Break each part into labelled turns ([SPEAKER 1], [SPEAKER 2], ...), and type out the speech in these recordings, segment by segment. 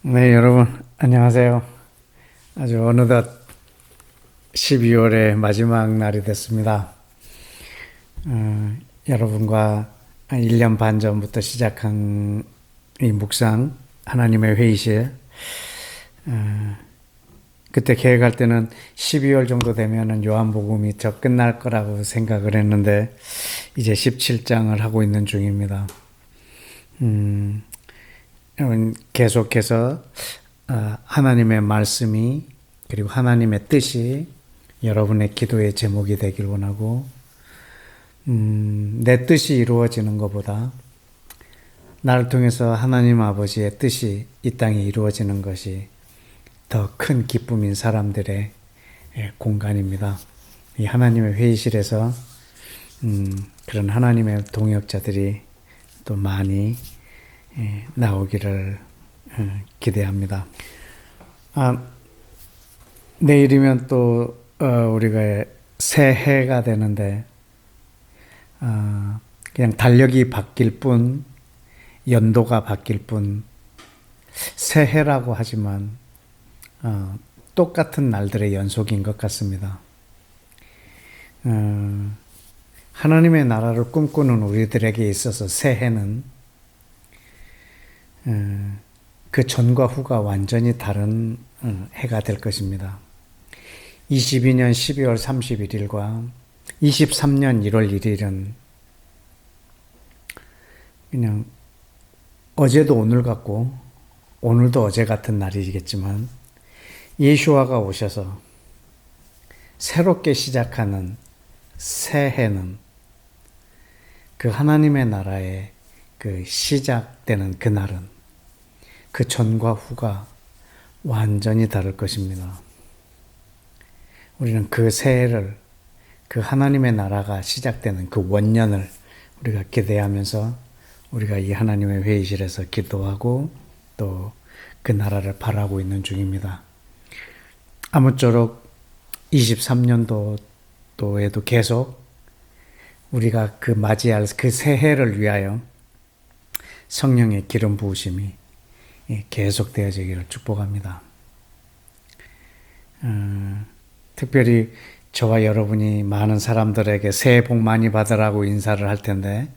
[SPEAKER 1] 네, 여러분, 안녕하세요. 아주 어느덧 12월의 마지막 날이 됐습니다. 여러분과 1년 반 전부터 시작한 이 묵상, 하나님의 회의실, 그때 계획할 때는 12월 정도 되면은 요한복음이 저 끝날 거라고 생각을 했는데, 이제 17장을 하고 있는 중입니다. 여러분, 계속해서 하나님의 말씀이 그리고 하나님의 뜻이 여러분의 기도의 제목이 되길 원하고, 내 뜻이 이루어지는 것보다 나를 통해서 하나님 아버지의 뜻이 이 땅에 이루어지는 것이 더 큰 기쁨인 사람들의 공간입니다. 이 하나님의 회의실에서 그런 하나님의 동역자들이 또 많이 나오기를 기대합니다. 내일이면 또 우리가 새해가 되는데 그냥 달력이 바뀔 뿐, 연도가 바뀔 뿐, 새해라고 하지만 똑같은 날들의 연속인 것 같습니다. 하나님의 나라를 꿈꾸는 우리들에게 있어서 새해는 그 전과 후가 완전히 다른 해가 될 것입니다. 22년 12월 31일과 23년 1월 1일은 그냥 어제도 오늘 같고 오늘도 어제 같은 날이겠지만, 예수와가 오셔서 새롭게 시작하는 새해는 그 하나님의 나라의 그 시작되는 그날은 그 전과 후가 완전히 다를 것입니다. 우리는 그 새해를, 그 하나님의 나라가 시작되는 그 원년을 우리가 기대하면서 우리가 이 하나님의 회의실에서 기도하고 또 그 나라를 바라고 있는 중입니다. 아무쪼록 23년도에도 계속 우리가 그 맞이할 그 새해를 위하여 성령의 기름 부으심이 계속되어지기를 축복합니다. 특별히 저와 여러분이 많은 사람들에게 새해 복 많이 받으라고 인사를 할 텐데,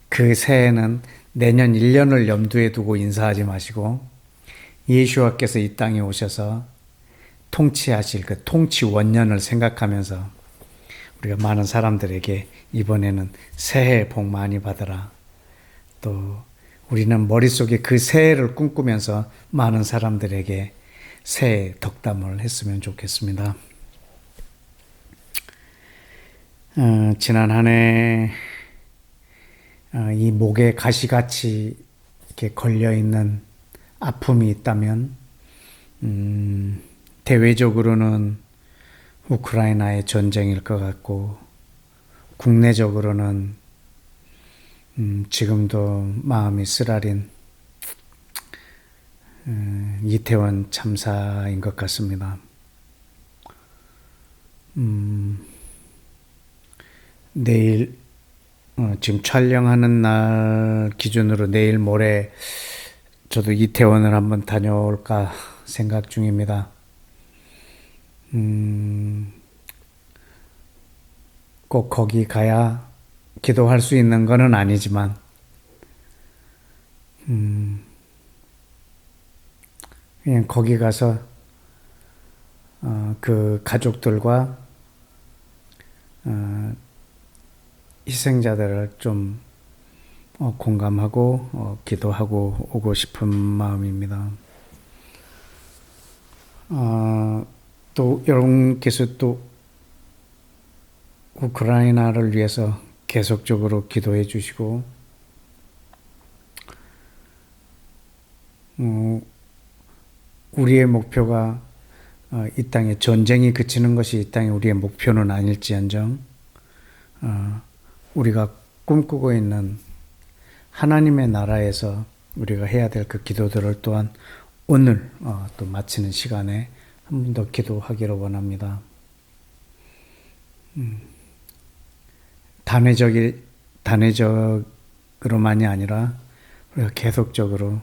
[SPEAKER 1] 그 새해는 내년 1년을 염두에 두고 인사하지 마시고 예수와께서 이 땅에 오셔서 통치하실 그 통치 원년을 생각하면서 우리가 많은 사람들에게 이번에는 새해 복 많이 받으라, 또 우리는 머릿속에 그 새해를 꿈꾸면서 많은 사람들에게 새해 덕담을 했으면 좋겠습니다. 지난 한 해 이 목에 가시같이 이렇게 걸려있는 아픔이 있다면, 대외적으로는 우크라이나의 전쟁일 것 같고, 국내적으로는 지금도 마음이 쓰라린 이태원 참사인 것 같습니다. 내일 지금 촬영하는 날 기준으로 내일 모레 저도 이태원을 한번 다녀올까 생각 중입니다. 꼭 거기 가야 기도할 수 있는 것은 아니지만, 그냥 거기 가서 그 가족들과 희생자들을 좀 공감하고 기도하고 오고 싶은 마음입니다. 또 여러분께서 또 우크라이나를 위해서 계속적으로 기도해 주시고, 우리의 목표가 이 땅에 전쟁이 그치는 것이 이 땅에 우리의 목표는 아닐지언정, 우리가 꿈꾸고 있는 하나님의 나라에서 우리가 해야 될 그 기도들을 또한 오늘 또 마치는 시간에 한 번 더 기도하기를 원합니다. 단회적으로만이 아니라 우리가 계속적으로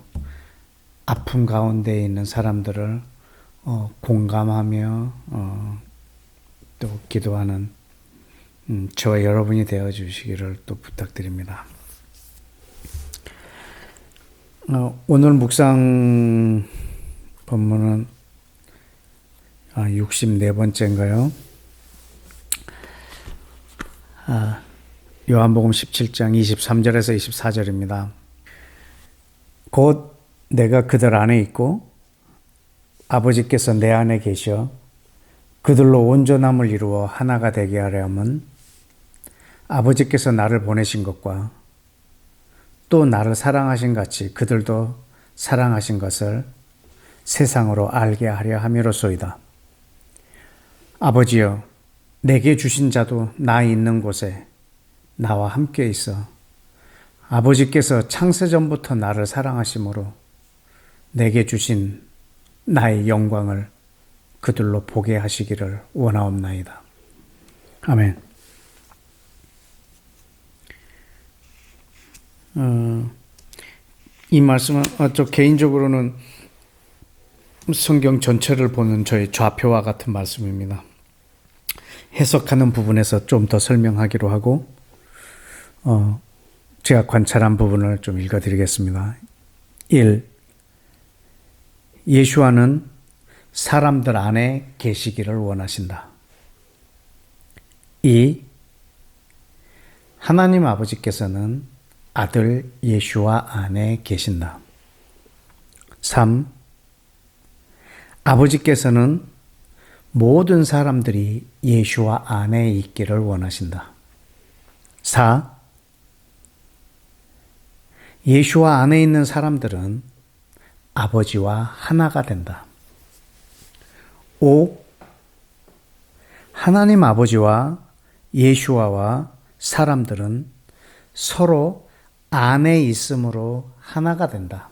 [SPEAKER 1] 아픔 가운데 있는 사람들을 공감하며 또 기도하는 저와 여러분이 되어 주시기를 또 부탁드립니다. 오늘 묵상 본문은 64번째인가요? 요한복음 17장 23절에서 24절입니다. 곧 내가 그들 안에 있고 아버지께서 내 안에 계셔 그들로 온전함을 이루어 하나가 되게 하려면 아버지께서 나를 보내신 것과 또 나를 사랑하신 같이 그들도 사랑하신 것을 세상으로 알게 하려 함이로소이다. 아버지여, 내게 주신 자도 나 있는 곳에 나와 함께 있어 아버지께서 창세전부터 나를 사랑하심으로 내게 주신 나의 영광을 그들로 보게 하시기를 원하옵나이다. 아멘. 이 말씀은 저 개인적으로는 성경 전체를 보는 저의 좌표와 같은 말씀입니다. 해석하는 부분에서 좀 더 설명하기로 하고 제가 관찰한 부분을 좀 읽어드리겠습니다. 1. 예수와는 사람들 안에 계시기를 원하신다. 2. 하나님 아버지께서는 아들 예수와 안에 계신다. 3. 아버지께서는 모든 사람들이 예수와 안에 있기를 원하신다. 4. 예수와 안에 있는 사람들은 아버지와 하나가 된다. 5. 하나님 아버지와 예수와와 사람들은 서로 안에 있음으로 하나가 된다.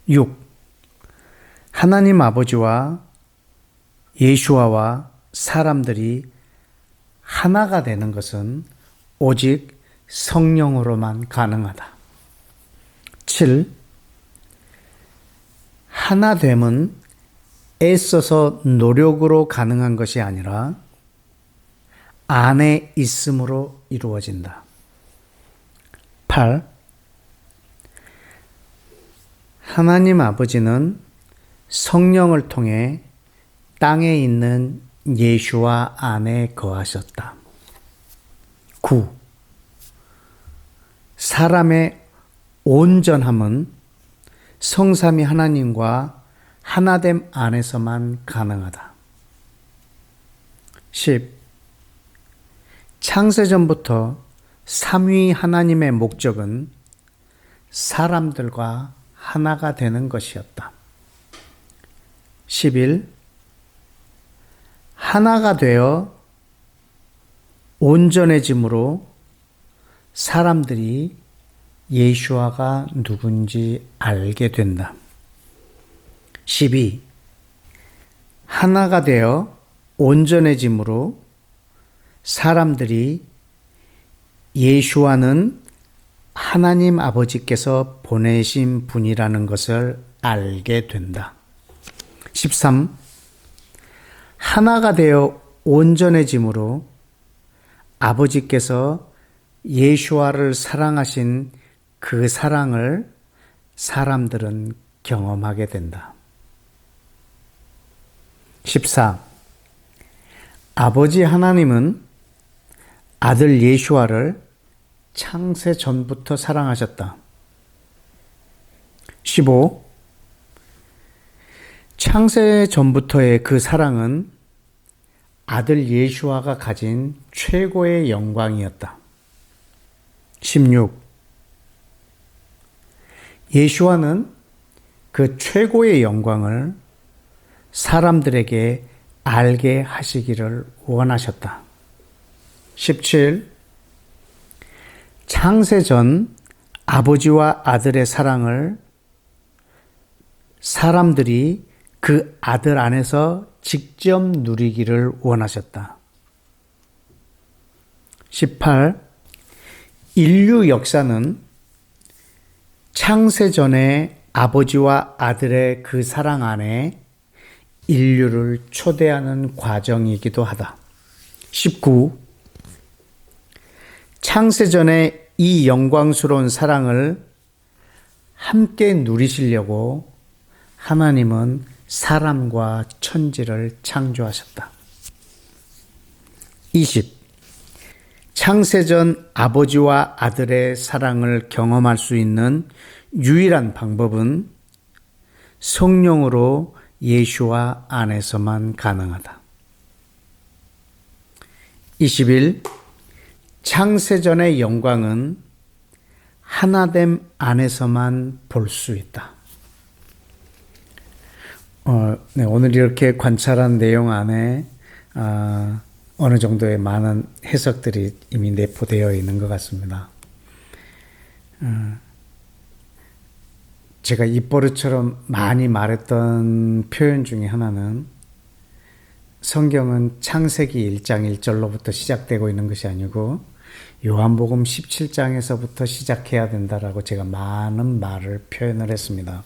[SPEAKER 1] 6. 하나님 아버지와 예수와와 사람들이 하나가 되는 것은 오직 성령으로만 가능하다. 7. 하나됨은 애써서 노력으로 가능한 것이 아니라 안에 있음으로 이루어진다. 8. 하나님 아버지는 성령을 통해 땅에 있는 예수와 안에 거하셨다. 9. 사람의 온전함은 성삼위 하나님과 하나됨 안에서만 가능하다. 10. 창세전부터 삼위 하나님의 목적은 사람들과 하나가 되는 것이었다. 11. 하나가 되어 온전해짐으로 사람들이 예수와가 누군지 알게 된다. 12. 하나가 되어 온전해짐으로 사람들이 예수와는 하나님 아버지께서 보내신 분이라는 것을 알게 된다. 13. 하나가 되어 온전해짐으로 아버지께서 예수와를 사랑하신 그 사랑을 사람들은 경험하게 된다. 14. 아버지 하나님은 아들 예수와를 창세 전부터 사랑하셨다. 15. 창세 전부터의 그 사랑은 아들 예수와가 가진 최고의 영광이었다. 16. 예수와는 그 최고의 영광을 사람들에게 알게 하시기를 원하셨다. 17. 창세 전 아버지와 아들의 사랑을 사람들이 그 아들 안에서 직접 누리기를 원하셨다. 18. 인류 역사는 창세 전에 아버지와 아들의 그 사랑 안에 인류를 초대하는 과정이기도 하다. 19. 창세전에 이 영광스러운 사랑을 함께 누리시려고 하나님은 사람과 천지를 창조하셨다. 20. 창세전 아버지와 아들의 사랑을 경험할 수 있는 유일한 방법은 성령으로 예수와 안에서만 가능하다. 21. 창세전의 영광은 하나됨 안에서만 볼 수 있다. 오늘 이렇게 관찰한 내용 안에 어느 정도의 많은 해석들이 이미 내포되어 있는 것 같습니다. 제가 입버릇처럼 많이 말했던 표현 중에 하나는 성경은 창세기 1장 1절로부터 시작되고 있는 것이 아니고 요한복음 17장에서부터 시작해야 된다라고 제가 많은 말을 표현을 했습니다.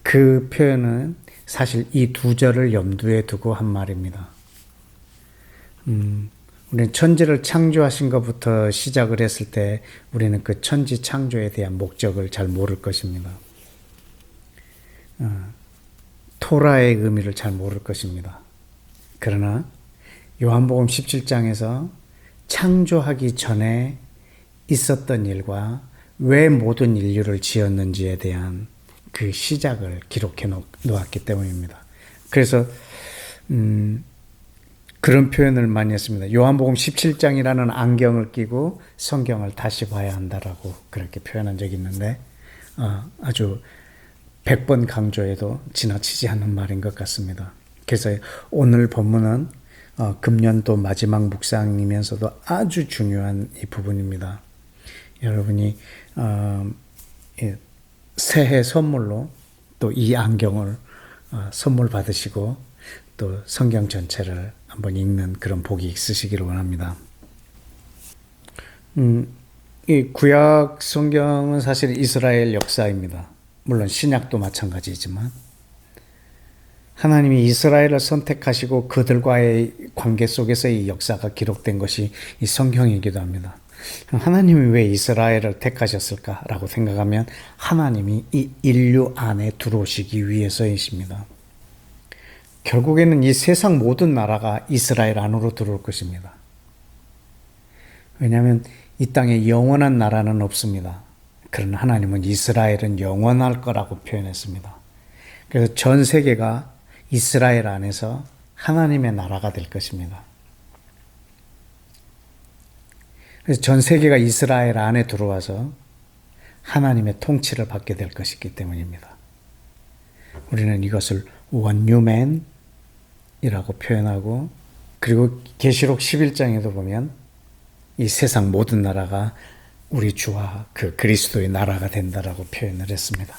[SPEAKER 1] 그 표현은 사실 이 두 절을 염두에 두고 한 말입니다. 우리는 천지를 창조하신 것부터 시작을 했을 때 우리는 그 천지 창조에 대한 목적을 잘 모를 것입니다. 토라의 의미를 잘 모를 것입니다. 그러나 요한복음 17장에서 창조하기 전에 있었던 일과 왜 모든 인류를 지었는지에 대한 그 시작을 기록해 놓았기 때문입니다. 그래서 그런 표현을 많이 했습니다. 요한복음 17장이라는 안경을 끼고 성경을 다시 봐야 한다라고 그렇게 표현한 적이 있는데 아주 100번 강조해도 지나치지 않는 말인 것 같습니다. 그래서 오늘 본문은 금년도 마지막 묵상이면서도 아주 중요한 이 부분입니다. 여러분이 새해 선물로 또 이 안경을 선물 받으시고 또 성경 전체를 한번 읽는 그런 복이 있으시기를 원합니다. 이 구약 성경은 사실 이스라엘 역사입니다. 물론 신약도 마찬가지지만 하나님이 이스라엘을 선택하시고 그들과의 관계 속에서 이 역사가 기록된 것이 이 성경이기도 합니다. 하나님이 왜 이스라엘을 택하셨을까라고 생각하면 하나님이 이 인류 안에 들어오시기 위해서이십니다. 결국에는 이 세상 모든 나라가 이스라엘 안으로 들어올 것입니다. 왜냐하면 이 땅에 영원한 나라는 없습니다. 그러나 하나님은 이스라엘은 영원할 거라고 표현했습니다. 그래서 전 세계가 이스라엘 안에서 하나님의 나라가 될 것입니다. 그래서 전 세계가 이스라엘 안에 들어와서 하나님의 통치를 받게 될 것이기 때문입니다. 우리는 이것을 원유맨이라고 표현하고 그리고 계시록 11장에도 보면 이 세상 모든 나라가 우리 주와 그 그리스도의 나라가 된다라고 표현을 했습니다.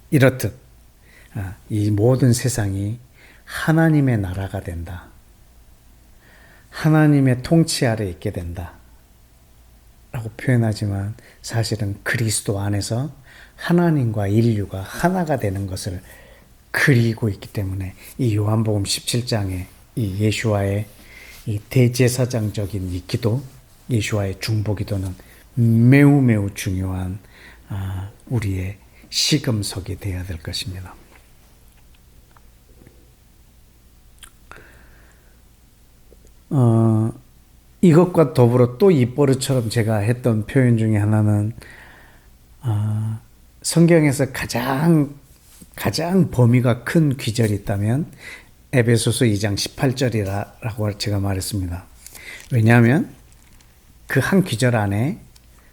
[SPEAKER 1] 이렇듯 이 모든 세상이 하나님의 나라가 된다. 하나님의 통치 아래 있게 된다. 라고 표현하지만 사실은 그리스도 안에서 하나님과 인류가 하나가 되는 것을 그리고 있기 때문에 이 요한복음 17장에 이 예수와의 이 대제사장적인 이 기도, 예수와의 중보기도는 매우 매우 중요한 우리의 시금석이 되어야 될 것입니다. 이것과 더불어 또 입버릇처럼 제가 했던 표현 중에 하나는 성경에서 가장 범위가 큰 귀절이 있다면 에베소서 2장 18절이라고 제가 말했습니다. 왜냐하면 그 한 귀절 안에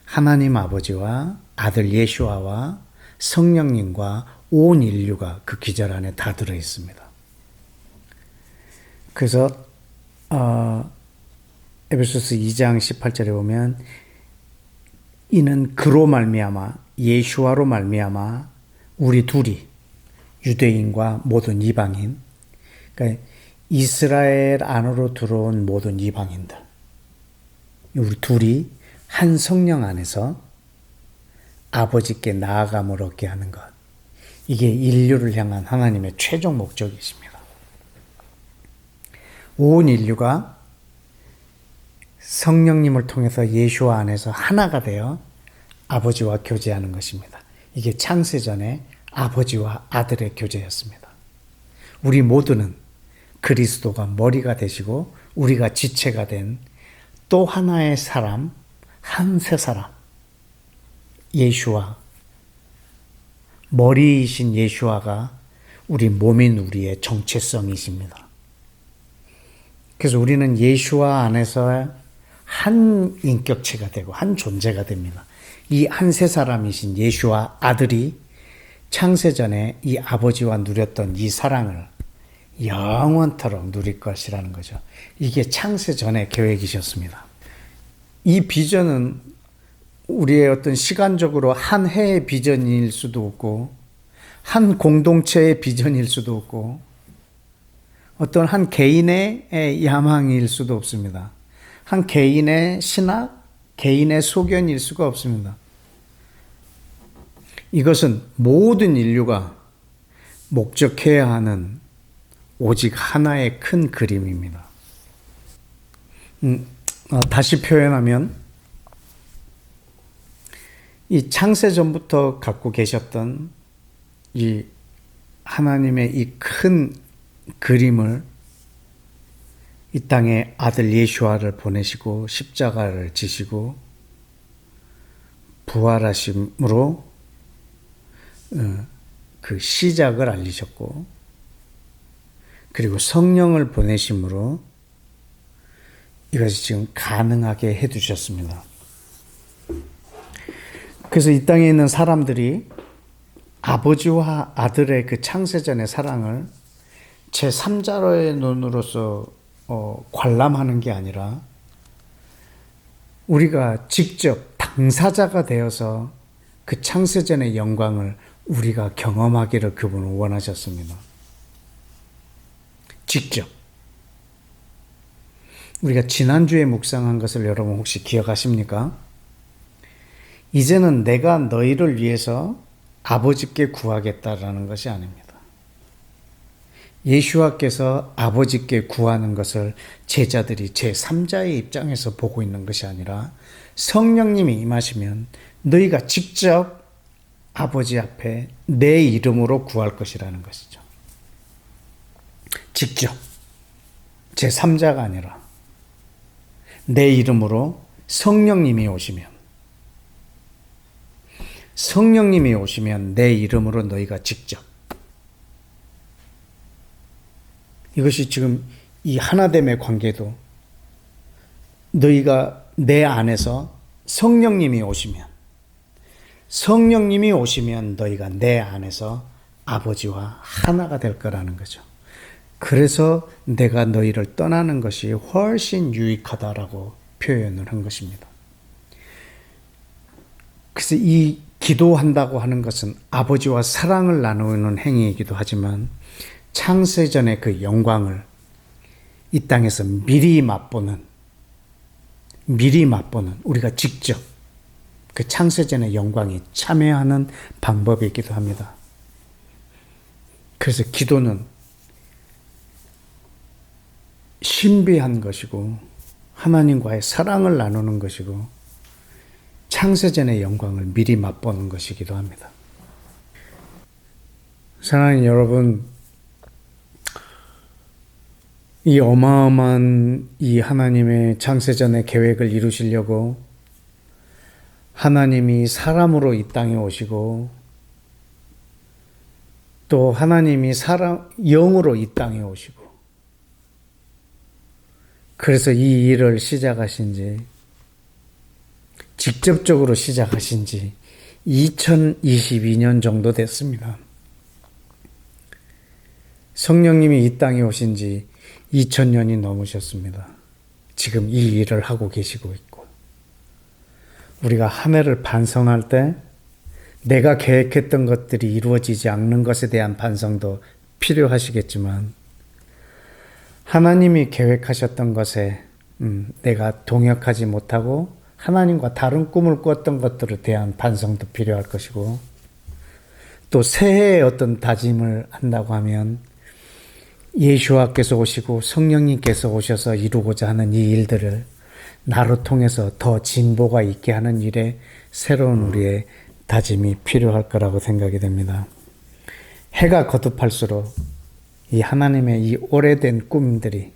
[SPEAKER 1] 하나님 아버지와 아들 예수아와 성령님과 온 인류가 그 귀절 안에 다 들어 있습니다. 그래서 에베소서 2장 18절에 보면 이는 그로 말미암아 예수아로 말미암아 우리 둘이 유대인과 모든 이방인, 그러니까 이스라엘 안으로 들어온 모든 이방인들, 우리 둘이 한 성령 안에서 아버지께 나아감을 얻게 하는 것. 이게 인류를 향한 하나님의 최종 목적이십니다. 온 인류가 성령님을 통해서 예수와 안에서 하나가 되어 아버지와 교제하는 것입니다. 이게 창세전에 아버지와 아들의 교제였습니다. 우리 모두는 그리스도가 머리가 되시고 우리가 지체가 된 또 하나의 사람, 한 세 사람, 예수와 머리이신 예수와가 우리 몸인 우리의 정체성이십니다. 그래서 우리는 예수와 안에서 한 인격체가 되고 한 존재가 됩니다. 이 한 세 사람이신 예수와 아들이 창세전에 이 아버지와 누렸던 이 사랑을 영원토록 누릴 것이라는 거죠. 이게 창세전의 계획이셨습니다. 이 비전은 우리의 어떤 시간적으로 한 해의 비전일 수도 없고 한 공동체의 비전일 수도 없고 어떤 한 개인의 야망일 수도 없습니다. 한 개인의 신학, 개인의 소견일 수가 없습니다. 이것은 모든 인류가 목적해야 하는 오직 하나의 큰 그림입니다. 다시 표현하면 이 창세전부터 갖고 계셨던 이 하나님의 이 큰 그림을 이 땅에 아들 예수와를 보내시고 십자가를 지시고 부활하심으로 그 시작을 알리셨고 그리고 성령을 보내심으로 이것이 지금 가능하게 해두셨습니다. 그래서 이 땅에 있는 사람들이 아버지와 아들의 그 창세전의 사랑을 제3자로의 눈으로서 관람하는 게 아니라 우리가 직접 당사자가 되어서 그 창세전의 영광을 우리가 경험하기를 그분은 원하셨습니다. 직접. 우리가 지난주에 묵상한 것을 여러분 혹시 기억하십니까? 이제는 내가 너희를 위해서 아버지께 구하겠다라는 것이 아닙니다. 예수와께서 아버지께 구하는 것을 제자들이 제3자의 입장에서 보고 있는 것이 아니라 성령님이 임하시면 너희가 직접 아버지 앞에 내 이름으로 구할 것이라는 것이죠. 직접. 제3자가 아니라 내 이름으로 성령님이 오시면 내 이름으로 너희가 직접. 이것이 지금 이 하나됨의 관계도 너희가 내 안에서 성령님이 오시면 너희가 내 안에서 아버지와 하나가 될 거라는 거죠. 그래서 내가 너희를 떠나는 것이 훨씬 유익하다라고 표현을 한 것입니다. 그래서 이 기도한다고 하는 것은 아버지와 사랑을 나누는 행위이기도 하지만 창세전의 그 영광을 이 땅에서 미리 맛보는 우리가 직접 그 창세전의 영광에 참여하는 방법이기도 합니다. 그래서 기도는 신비한 것이고 하나님과의 사랑을 나누는 것이고 창세전의 영광을 미리 맛보는 것이기도 합니다. 사랑하는 여러분, 이 어마어마한 이 하나님의 창세전의 계획을 이루시려고 하나님이 사람으로 이 땅에 오시고 또 하나님이 영으로 이 땅에 오시고 그래서 이 일을 직접적으로 시작하신 지 2022년 정도 됐습니다. 성령님이 이 땅에 오신 지 2000년이 넘으셨습니다. 지금 이 일을 하고 계시고 있고 우리가 한 해를 반성할 때 내가 계획했던 것들이 이루어지지 않는 것에 대한 반성도 필요하시겠지만 하나님이 계획하셨던 것에 내가 동역하지 못하고 하나님과 다른 꿈을 꿨던 것들에 대한 반성도 필요할 것이고, 또 새해에 어떤 다짐을 한다고 하면 예수와께서 오시고 성령님께서 오셔서 이루고자 하는 이 일들을 나로 통해서 더 진보가 있게 하는 일에 새로운 우리의 다짐이 필요할 거라고 생각이 됩니다. 해가 거듭할수록 이 하나님의 이 오래된 꿈들이,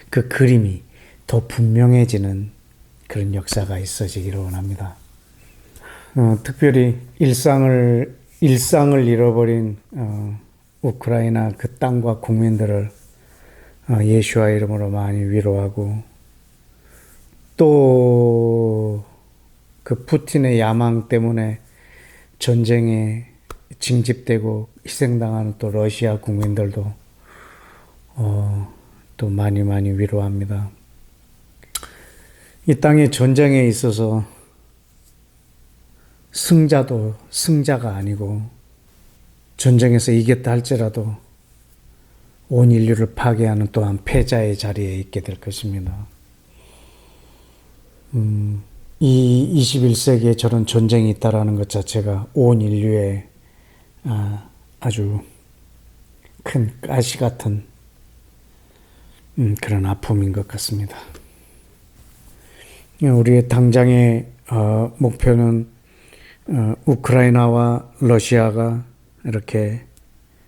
[SPEAKER 1] 그 그림이 더 분명해지는 그런 역사가 있어지기를 원합니다. 특별히 일상을 잃어버린 우크라이나 그 땅과 국민들을 예수와 이름으로 많이 위로하고, 또 그 푸틴의 야망 때문에 전쟁에 징집되고 희생당하는 또 러시아 국민들도 또 많이 위로합니다. 이 땅의 전쟁에 있어서 승자도 승자가 아니고, 전쟁에서 이겼다 할지라도 온 인류를 파괴하는 또한 패자의 자리에 있게 될 것입니다. 이 21세기에 저런 전쟁이 있다라는 것 자체가 온 인류의 아주 큰 가시 같은 그런 아픔인 것 같습니다. 우리의 당장의 목표는 우크라이나와 러시아가 이렇게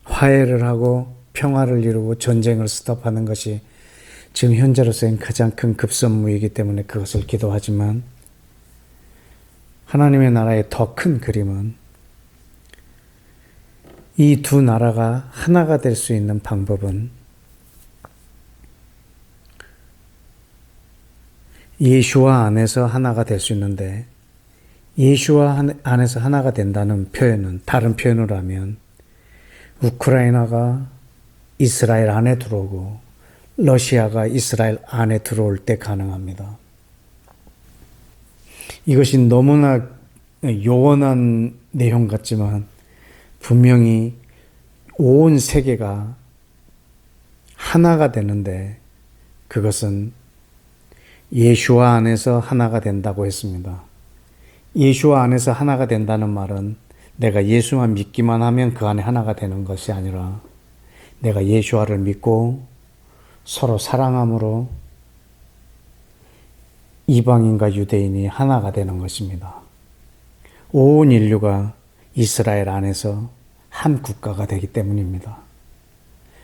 [SPEAKER 1] 화해를 하고 평화를 이루고 전쟁을 스톱하는 것이 지금 현재로서는 가장 큰 급선무이기 때문에 그것을 기도하지만, 하나님의 나라의 더 큰 그림은 이 두 나라가 하나가 될 수 있는 방법은 예수와 안에서 하나가 될 수 있는데, 예수와 안에서 하나가 된다는 표현은, 다른 표현으로 하면 우크라이나가 이스라엘 안에 들어오고 러시아가 이스라엘 안에 들어올 때 가능합니다. 이것이 너무나 요원한 내용 같지만 분명히 온 세계가 하나가 되는데, 그것은 예수와 안에서 하나가 된다고 했습니다. 예수와 안에서 하나가 된다는 말은 내가 예수만 믿기만 하면 그 안에 하나가 되는 것이 아니라, 내가 예수와를 믿고 서로 사랑함으로 이방인과 유대인이 하나가 되는 것입니다. 온 인류가 이스라엘 안에서 한 국가가 되기 때문입니다.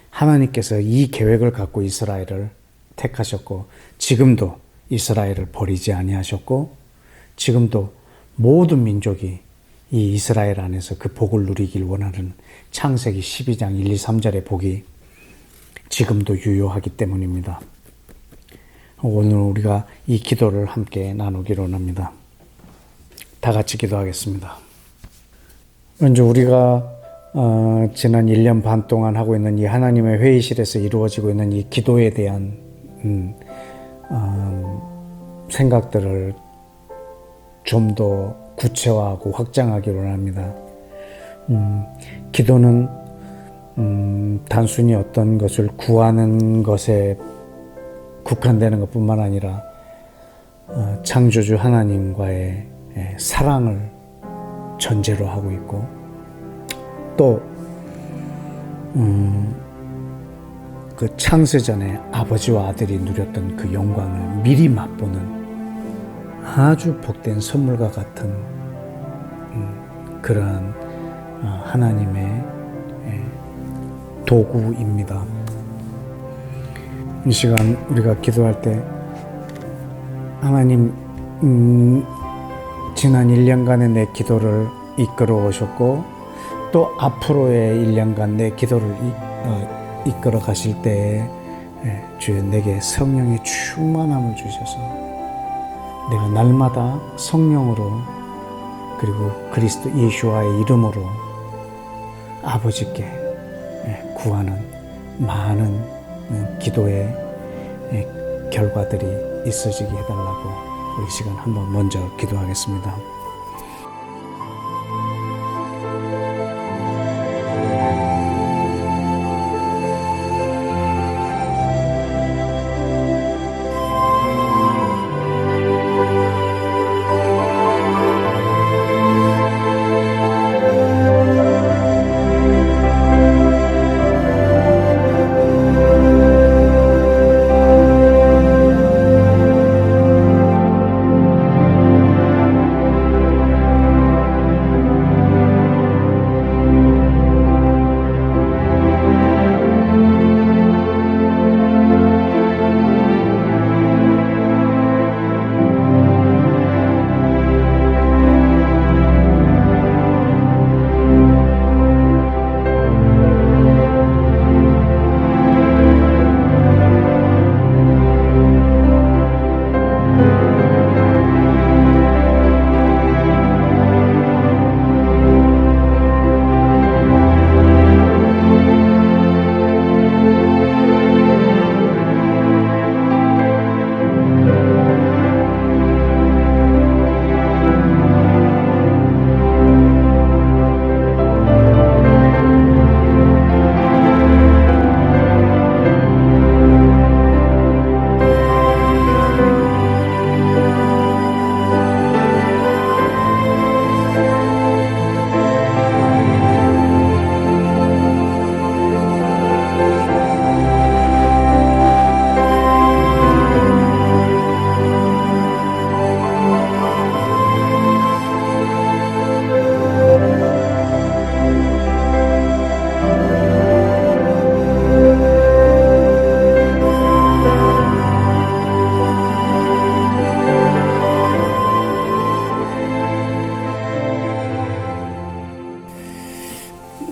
[SPEAKER 1] 하나님께서 이 계획을 갖고 이스라엘을 택하셨고, 지금도 이스라엘을 버리지 아니하셨고, 지금도 모든 민족이 이 이스라엘 안에서 그 복을 누리길 원하는 창세기 12장 1, 2, 3절의 복이 지금도 유효하기 때문입니다. 오늘 우리가 이 기도를 함께 나누기로 합니다. 다 같이 기도하겠습니다. 먼저 우리가 지난 1년 반 동안 하고 있는 이 하나님의 회의실에서 이루어지고 있는 이 기도에 대한 생각들을 좀 더 구체화하고 확장하기로 합니다. 기도는 단순히 어떤 것을 구하는 것에 국한되는 것뿐만 아니라 창조주 하나님과의 사랑을 전제로 하고 있고, 또 그 창세전에 아버지와 아들이 누렸던 그 영광을 미리 맛보는 아주 복된 선물과 같은 그러한 하나님의 도구입니다. 이 시간 우리가 기도할 때 하나님, 지난 1년간의 내 기도를 이끌어 오셨고, 또 앞으로의 1년간 내 기도를 이끌어 가실 때에 주여 내게 성령의 충만함을 주셔서 내가 날마다 성령으로, 그리고 그리스도 예수와의 이름으로 아버지께 구하는 많은 기도의 결과들이 있어지게 해달라고 우리 시간 한번 먼저 기도하겠습니다.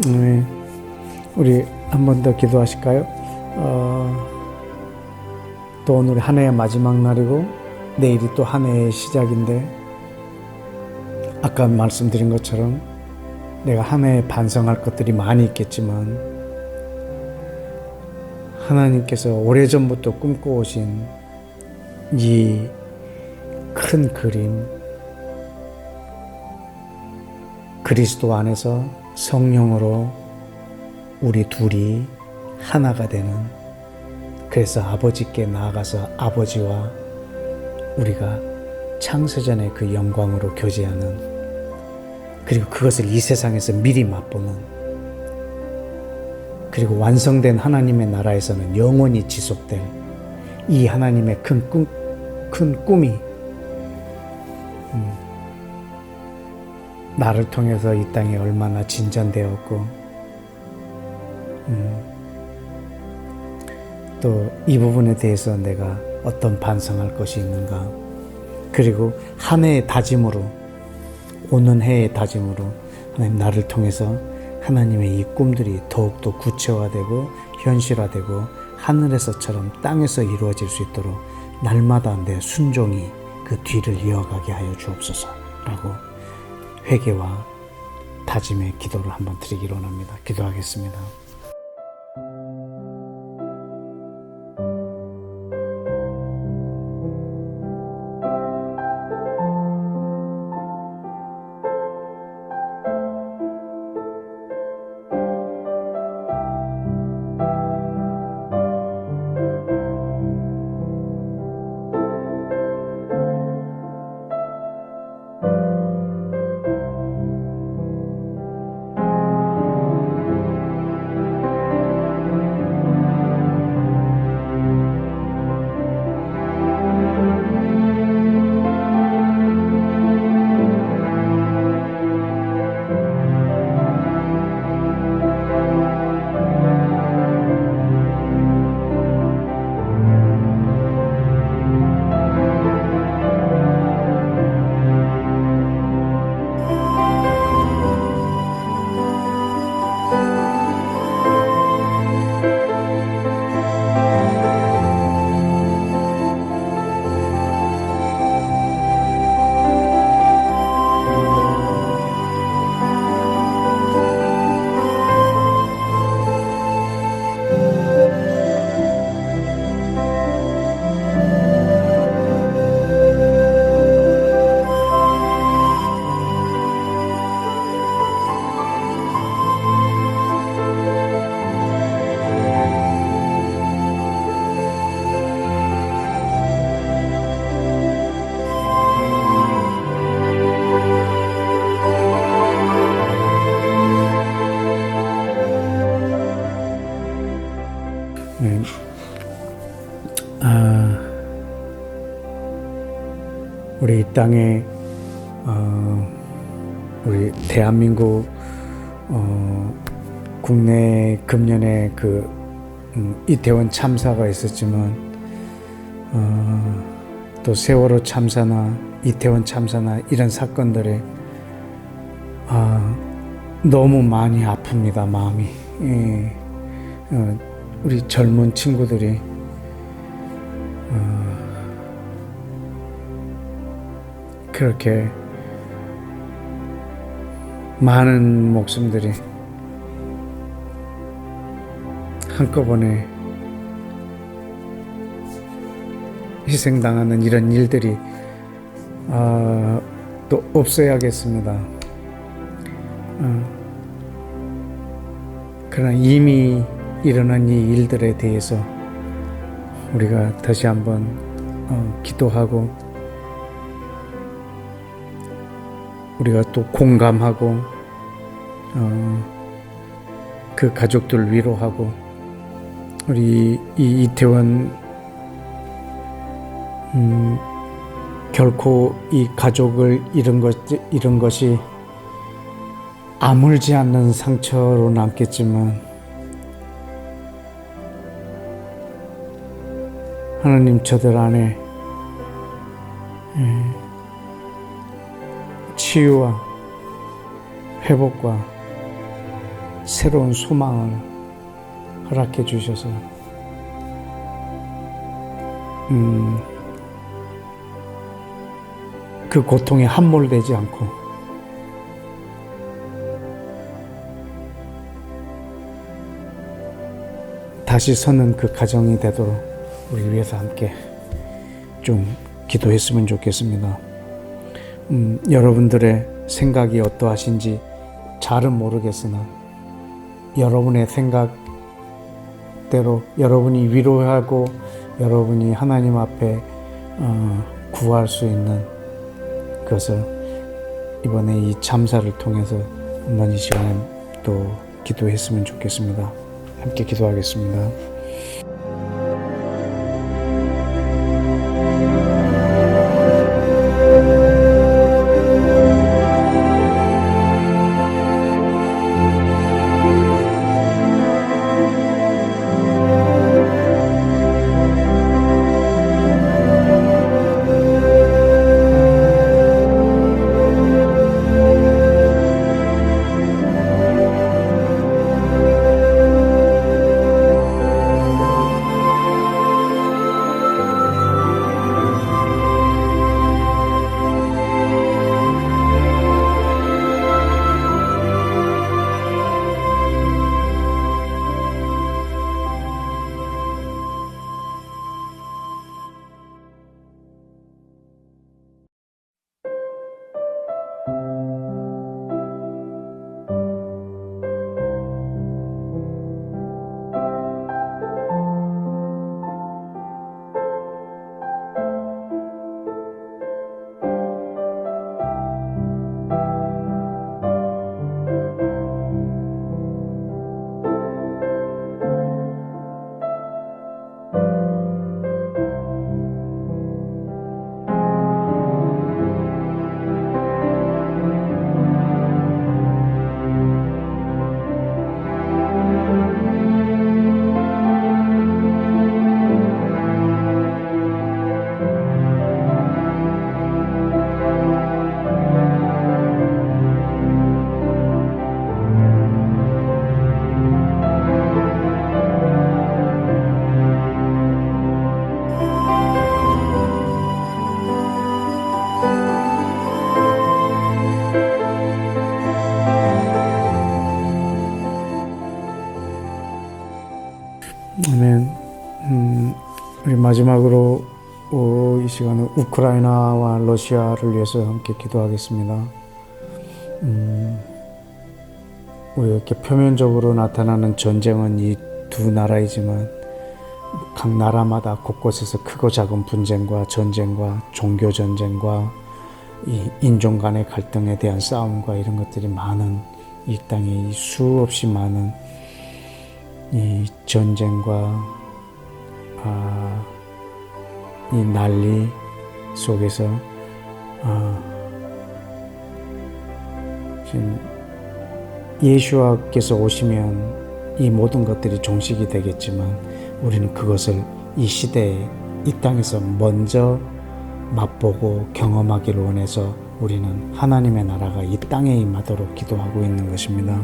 [SPEAKER 1] 네, 우리 한 번 더 기도하실까요? 또 오늘 한 해의 마지막 날이고 내일이 또 한 해의 시작인데 아까 말씀드린 것처럼 내가 한 해에 반성할 것들이 많이 있겠지만 하나님께서 오래전부터 꿈꿔오신 이 큰 그림, 그리스도 안에서 성령으로 우리 둘이 하나가 되는, 그래서 아버지께 나아가서 아버지와 우리가 창세전의 그 영광으로 교제하는, 그리고 그것을 이 세상에서 미리 맛보는, 그리고 완성된 하나님의 나라에서는 영원히 지속될 이 하나님의 큰 꿈이 나를 통해서 이 땅에 얼마나 진전되었고 또 이 부분에 대해서 내가 어떤 반성할 것이 있는가, 그리고 한 해의 다짐으로, 오는 해의 다짐으로 하나님 나를 통해서 하나님의 이 꿈들이 더욱더 구체화되고 현실화되고 하늘에서처럼 땅에서 이루어질 수 있도록 날마다 내 순종이 그 뒤를 이어가게 하여 주옵소서라고 회개와 다짐의 기도를 한번 드리기로 합니다. 기도하겠습니다. 우리 이 땅에 우리 대한민국 국내 금년에 그 이태원 참사가 있었지만 또 세월호 참사나 이태원 참사나 이런 사건들에 너무 많이 아픕니다. 마음이. 우리 젊은 친구들이 그렇게 많은 목숨들이 한꺼번에 희생당하는 이런 일들이 또 없어야겠습니다. 그러나 이미 일어난 이 일들에 대해서 우리가 다시 한번 기도하고 우리가 또 공감하고 그 가족들 위로하고 우리 이 이태원 결코 이 가족을 잃은 것이 아물지 않는 상처로 남겠지만 하나님 저들 안에 치유와 회복과 새로운 소망을 허락해 주셔서 그 고통에 함몰되지 않고 다시 서는 그 가정이 되도록 우리 위해서 함께 좀 기도했으면 좋겠습니다. 여러분들의 생각이 어떠하신지 잘은 모르겠으나 여러분의 생각대로 여러분이 위로하고 여러분이 하나님 앞에 구할 수 있는 것을 이번에 이 참사를 통해서 한번 이 시간에 또 기도했으면 좋겠습니다. 함께 기도하겠습니다. 아멘. 우리 마지막으로 이 시간은 우크라이나와 러시아를 위해서 함께 기도하겠습니다. 이렇게 표면적으로 나타나는 전쟁은 이 두 나라이지만 각 나라마다 곳곳에서 크고 작은 분쟁과 전쟁과 종교 전쟁과 이 인종 간의 갈등에 대한 싸움과 이런 것들이 많은 이 땅에 이 수없이 많은 이 전쟁과 이 난리 속에서 지금 예수와께서 오시면 이 모든 것들이 종식이 되겠지만 우리는 그것을 이 시대에 이 땅에서 먼저 맛보고 경험하기를 원해서 우리는 하나님의 나라가 이 땅에 임하도록 기도하고 있는 것입니다.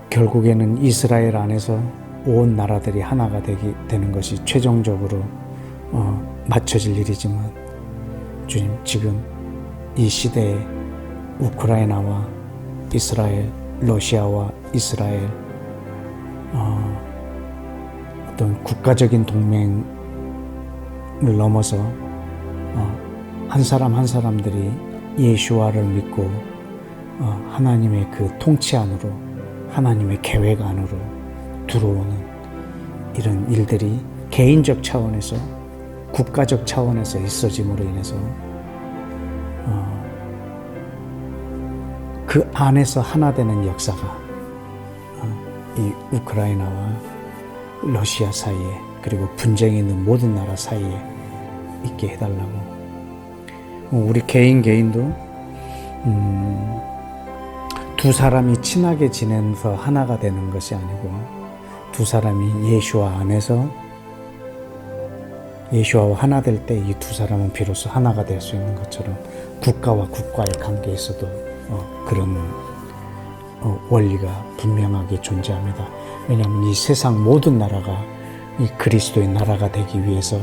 [SPEAKER 1] 결국에는 이스라엘 안에서 온 나라들이 하나가 되는 것이 최종적으로 맞춰질 일이지만 주님, 지금 이 시대에 우크라이나와 이스라엘, 러시아와 이스라엘 어떤 국가적인 동맹을 넘어서 한 사람 한 사람들이 예수와를 믿고 하나님의 그 통치 안으로, 하나님의 계획 안으로 들어오는 이런 일들이 개인적 차원에서, 국가적 차원에서 있어짐으로 인해서 그 안에서 하나 되는 역사가 이 우크라이나와 러시아 사이에, 그리고 분쟁이 있는 모든 나라 사이에 있게 해달라고. 우리 개인도 두 사람이 친하게 지내면서 하나가 되는 것이 아니고 두 사람이 예수와 안에서 예수와 하나 될 때 이 두 사람은 비로소 하나가 될 수 있는 것처럼 국가와 국가의 관계에서도 그런 원리가 분명하게 존재합니다. 왜냐하면 이 세상 모든 나라가 이 그리스도의 나라가 되기 위해서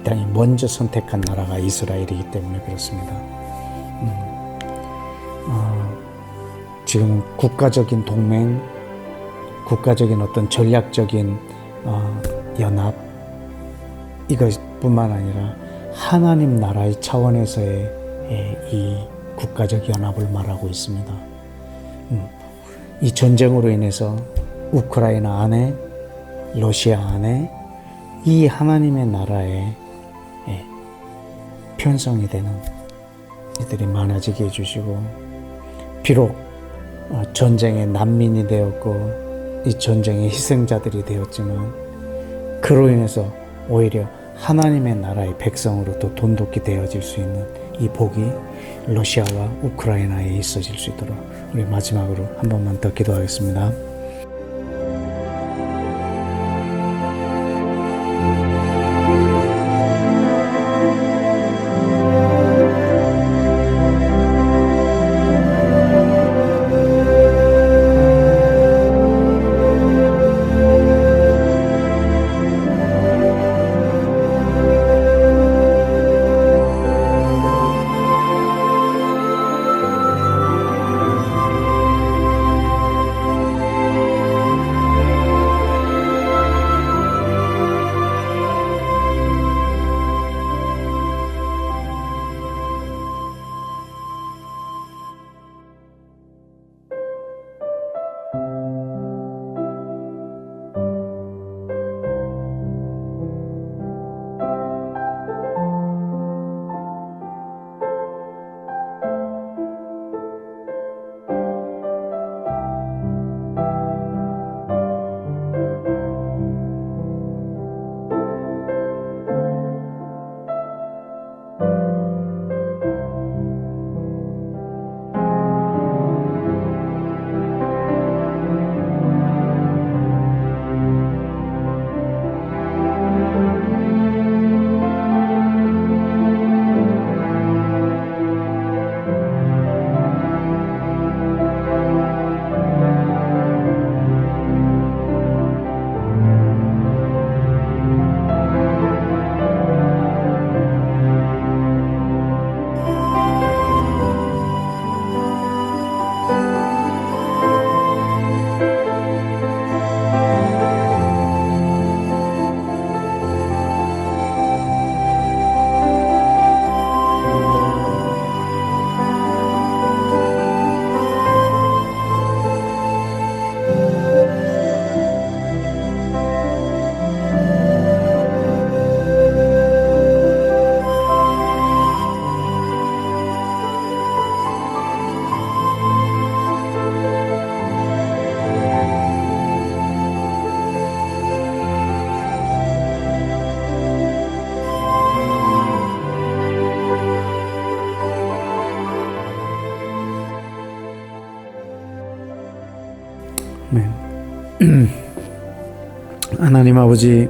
[SPEAKER 1] 땅이 먼저 선택한 나라가 이스라엘이기 때문에 그렇습니다. 지금은 국가적인 동맹, 국가적인 어떤 전략적인 연합, 이것뿐만 아니라 하나님 나라의 차원에서의 이 국가적 연합을 말하고 있습니다. 이 전쟁으로 인해서 우크라이나 안에, 러시아 안에 이 하나님의 나라에 편성이 되는 이들이 많아지게 해주시고, 비록 전쟁의 난민이 되었고 이 전쟁의 희생자들이 되었지만 그로 인해서 오히려 하나님의 나라의 백성으로 또 돈독히 되어질 수 있는 이 복이 러시아와 우크라이나에 있어질 수 있도록 우리 마지막으로 한 번만 더 기도하겠습니다. 하나님 아버지,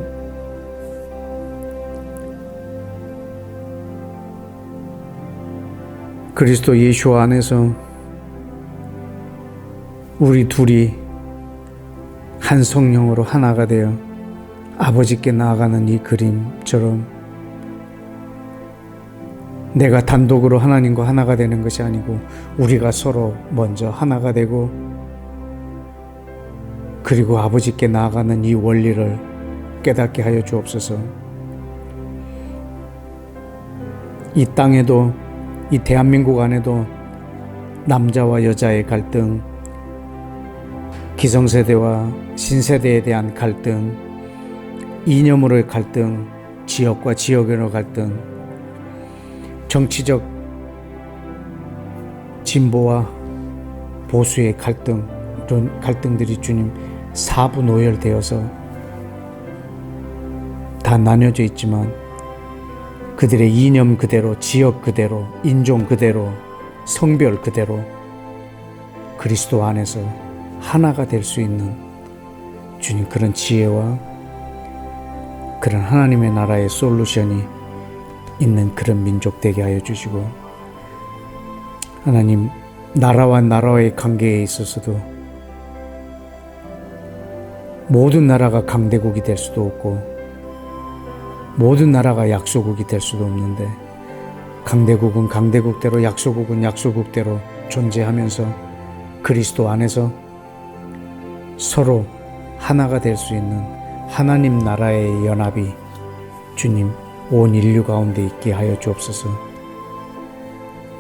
[SPEAKER 1] 그리스도 예수 안에서 우리 둘이 한 성령으로 하나가 되어 아버지께 나아가는 이 그림처럼 내가 단독으로 하나님과 하나가 되는 것이 아니고 우리가 서로 먼저 하나가 되고 그리고 아버지께 나아가는 이 원리를 깨닫게 하여 주옵소서. 이 땅에도, 이 대한민국 안에도 남자와 여자의 갈등, 기성세대와 신세대에 대한 갈등, 이념으로의 갈등, 지역과 지역으로의 갈등, 정치적 진보와 보수의 갈등, 이런 갈등들이 주님 사부노열되어서 다 나뉘어져 있지만 그들의 이념 그대로, 지역 그대로, 인종 그대로, 성별 그대로 그리스도 안에서 하나가 될 수 있는 주님 그런 지혜와 그런 하나님의 나라의 솔루션이 있는 그런 민족 되게 하여 주시고 하나님, 나라와 나라의 관계에 있어서도 모든 나라가 강대국이 될 수도 없고 모든 나라가 약소국이 될 수도 없는데, 강대국은 강대국대로, 약소국은 약소국대로 존재하면서 그리스도 안에서 서로 하나가 될 수 있는 하나님 나라의 연합이 주님 온 인류 가운데 있게 하여 주옵소서.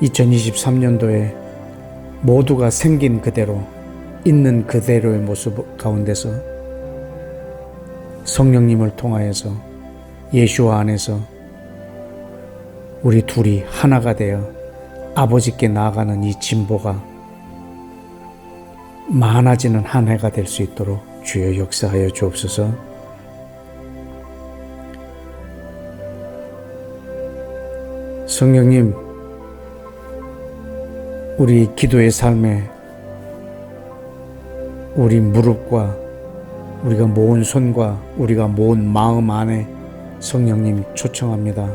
[SPEAKER 1] 2023년도에 모두가 생긴 그대로, 있는 그대로의 모습 가운데서 성령님을 통하여서 예수와 안에서 우리 둘이 하나가 되어 아버지께 나아가는 이 진보가 많아지는 한 해가 될 수 있도록 주여 역사하여 주옵소서. 성령님, 우리 기도의 삶에 우리 무릎과 우리가 모은 손과 우리가 모은 마음 안에 성령님 초청합니다.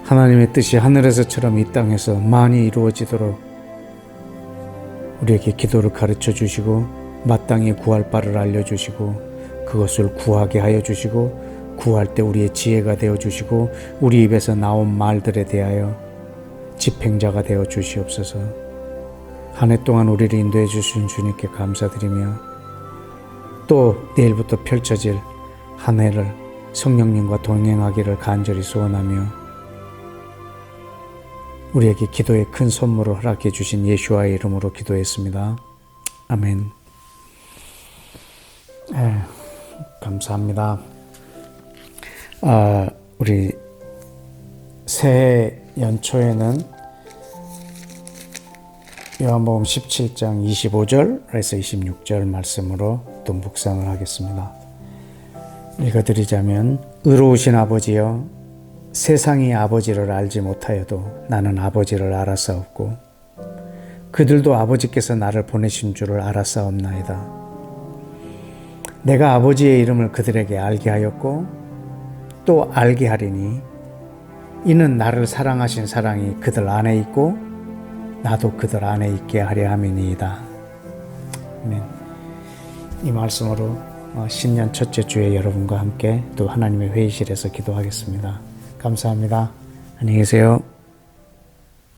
[SPEAKER 1] 하나님의 뜻이 하늘에서처럼 이 땅에서 많이 이루어지도록 우리에게 기도를 가르쳐 주시고 마땅히 구할 바를 알려주시고 그것을 구하게 하여 주시고 구할 때 우리의 지혜가 되어 주시고 우리 입에서 나온 말들에 대하여 집행자가 되어 주시옵소서. 한 해 동안 우리를 인도해 주신 주님께 감사드리며 또 내일부터 펼쳐질 한 해를 성령님과 동행하기를 간절히 소원하며 우리에게 기도의 큰 선물을 허락해 주신 예수와의 이름으로 기도했습니다. 아멘. 감사합니다. 우리 새해 연초에는 요한복음 17장 25절에서 26절 말씀으로 또 묵상을 하겠습니다. 읽어드리자면, 의로우신 아버지여, 세상이 아버지를 알지 못하여도 나는 아버지를 알았사옵고 그들도 아버지께서 나를 보내신 줄을 알았사옵나이다. 내가 아버지의 이름을 그들에게 알게 하였고 또 알게 하리니 이는 나를 사랑하신 사랑이 그들 안에 있고 나도 그들 안에 있게 하려 함이니이다. 아멘. 이 말씀으로 신년 첫째 주에 여러분과 함께 또 하나님의 회의실에서 기도하겠습니다. 감사합니다. 안녕히 계세요.